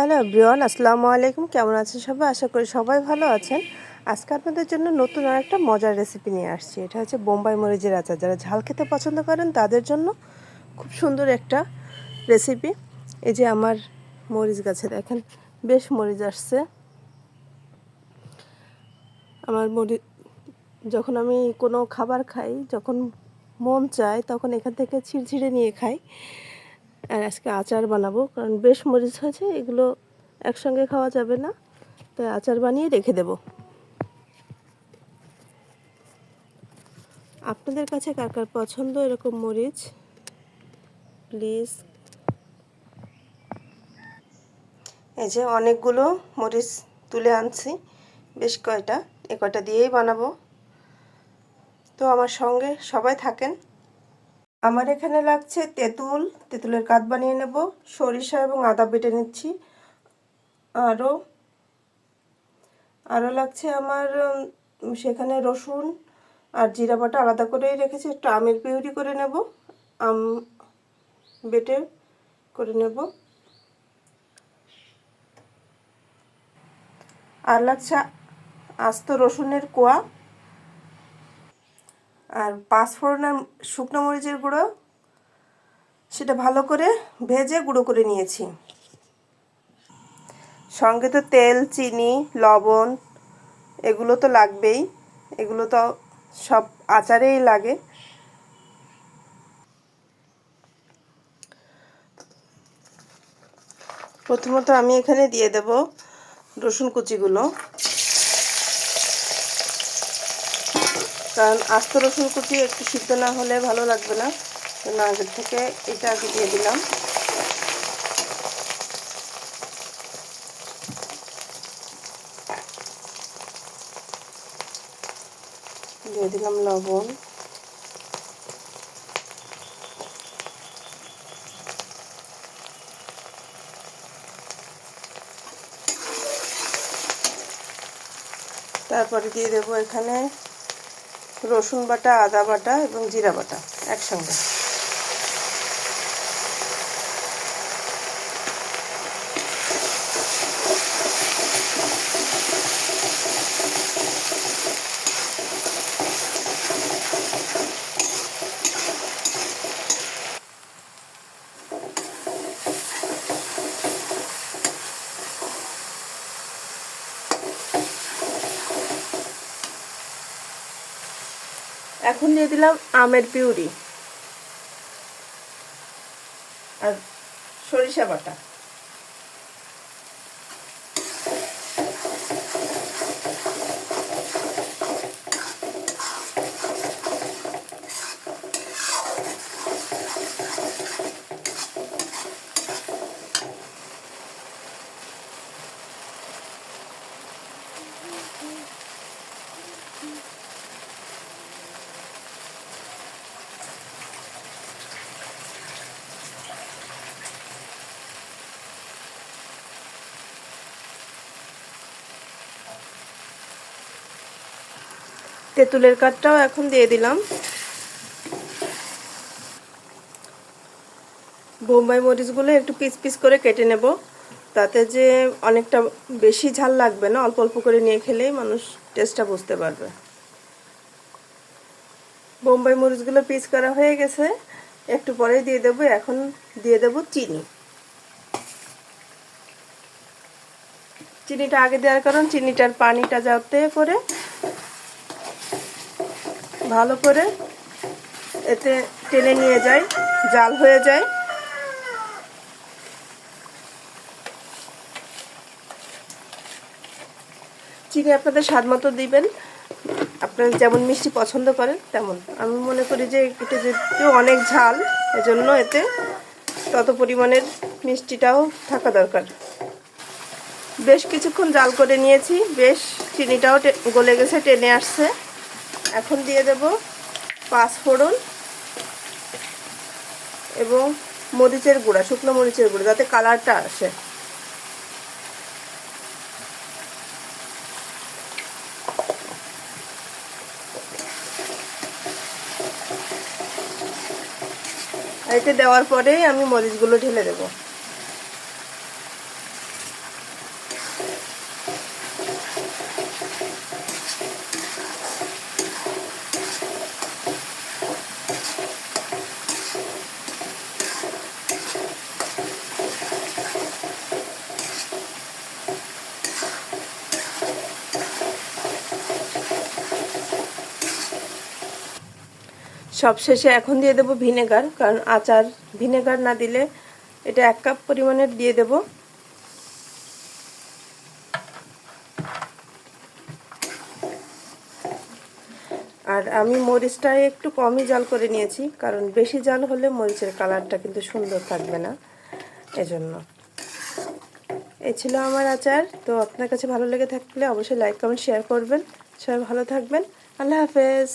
Hello everyone, আসসালামু আলাইকুম। কেমন আছেন সবাই? আশা করি সবাই ভালো আছেন। আজকে আপনাদের জন্য নতুন আর একটা মজার রেসিপি নিয়ে আসছি। এটা হচ্ছে বোম্বাই মরিচের আচার। যারা ঝাল খেতে পছন্দ করেন তাদের জন্য খুব সুন্দর একটা রেসিপি। এই যে আমার মরিচ গাছে দেখেন বেশ মরিচ আসছে। আমার মরিচ যখন আমি কোনো খাবার খাই, যখন মন চায় তখন এখান থেকে ছিঁড়ে নিয়ে খাই। আর আজকে আচার বানাবো, কারণ বেশ মরিচ হয়েছে, এগুলো একসঙ্গে খাওয়া যাবে না, তাই আচার বানিয়ে রেখে দেব। আপনাদের কাছে কার কার পছন্দ এরকম মরিচ, প্লিজ। এই যে অনেকগুলো মরিচ তুলে আনছি, বেশ কয়টা, এ কয়টা দিয়েই বানাবো। তো আমার সঙ্গে সবাই থাকেন। আমার এখানে লাগছে তেঁতুলের কাঠ বানিয়ে নেব, সরিষা এবং আদা বেটে নিচ্ছি। আরও লাগছে আমার সেখানে রসুন আর জিরা বাটা আলাদা করেই রেখেছি। একটু আমের পিউরি করে নেব, আম বেটে করে নেব। আর লাগছে আস্ত রসুনের কোয়া আর 5 ফোড়নের শুকনো মরিচের গুঁড়ো, সেটা ভালো করে ভেজে গুঁড়ো করে নিয়েছি। সঙ্গে তো তেল, চিনি, লবণ এগুলো তো লাগবেই, এগুলো তো সব আচারেই লাগে। প্রথমত আমি এখানে দিয়ে দেব রসুন কুচিগুলো, কারণ আস্ত রসুন কুচি একটু সিদ্ধ না হলে ভালো লাগবে না, আগের থেকে এটা আগে দিয়ে দিলাম। দিয়ে দিলাম লবণ, তারপরে দিয়ে দেবো এখানে রসুন বাটা, আদা বাটা এবং জিরা বাটা একসঙ্গে। এখন দিয়ে দিলাম আমের পিউরি আর সরিষা বাটা। তেঁতুলের কাঠটাও এখন দিয়ে দিলাম। বোম্বাই মরিচগুলো একটু পিস পিস করে কেটে নেব, তাতে যে অনেকটা বেশি ঝাল লাগবে না, অল্প অল্প করে নিয়ে খেলেই মানুষ টেস্টটা বুঝতে পারবে। বোম্বাই মরিচগুলো পিস করা হয়ে গেছে, একটু পরেই দিয়ে দেবো। এখন দিয়ে দেবো চিনি। চিনিটা আগে দেওয়ার কারণ চিনিটার পানিটা যাতে করে ভালো করে এতে টেনে নিয়ে যায়, জাল হয়ে যায়। চিনি আপনাদের স্বাদ মতো দিবেন, আপনারা যেমন মিষ্টি পছন্দ করেন তেমন। আমি মনে করি যে এটা যেহেতু অনেক ঝাল, এজন্য এতে তত পরিমাণের মিষ্টিটাও থাকা দরকার। বেশ কিছুক্ষণ জাল করে নিয়েছি, বেশ চিনিটাও গলে গেছে, টেনে আসছে। এখন দিয়ে দেব 5 ফোড়ন এবং মরিচের গুঁড়া, শুকনো মরিচের গুঁড়া, যাতে কালারটা আসে। এতে দেওয়ার পরেই আমি মরিচগুলো ঢেলে দেব। সবশেষে এখন দিয়ে দেব ভিনেগার, কারণ আচার ভিনেগার না দিলে, এটা 1 কাপ পরিমাণের দিয়ে দেব। আর আমি মরিচটা একটু কমই জাল করে নিয়েছি, কারণ বেশি জাল হলে মরিচের কালারটা কিন্তু সুন্দর থাকবে না, এজন্য। এই ছিল আমার আচার। তো আপনার কাছে ভালো লেগে থাকলে অবশ্যই লাইক কমেন্ট শেয়ার করবেন। সবাই ভালো থাকবেন। আল্লাহ হাফেজ।